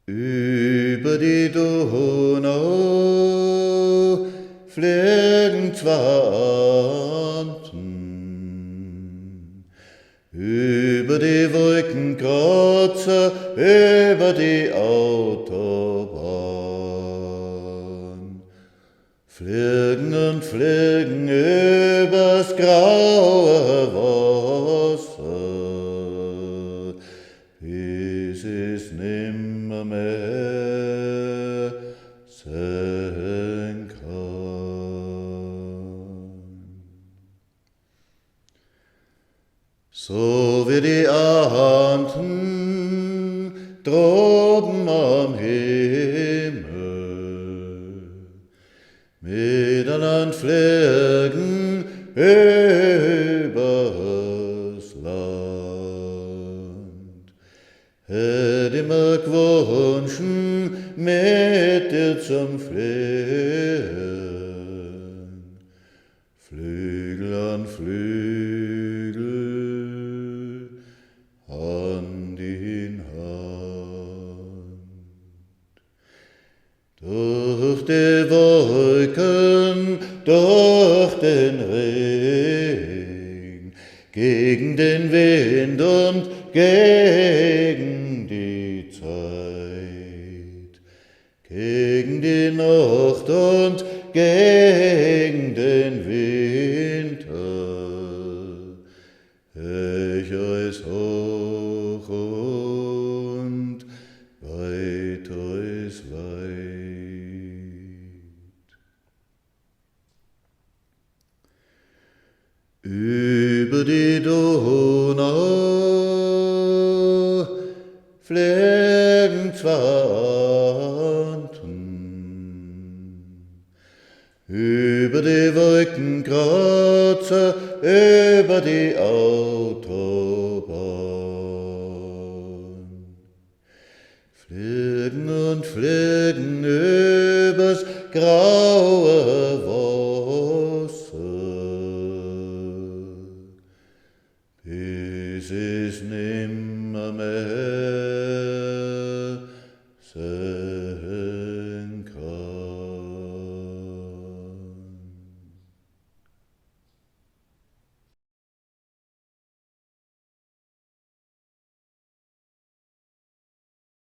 Über die Donau fliegen zwei Enten, über die Wolkenkratzer, über die Autobahn. Fliegen und fliegen übers graue Wasser, bis es nimmermehr sein kann. So wie die Ernten droben am Himmel miteinander fliegen übers Land. Hätt immer gewünscht, mit dir zum Fliegen, Flügel an Flügel, Hand in Hand. Durch die Wolken, durch den Regen, gegen den Wind und gegen die Zeit, gegen die Nacht und gegen den Winter, ich als hoch und weit als weit. Über die Donau fliegen zwei Enten, über die Wolkenkratzer, über die Autobahn. Fliegen und fliegen übers graue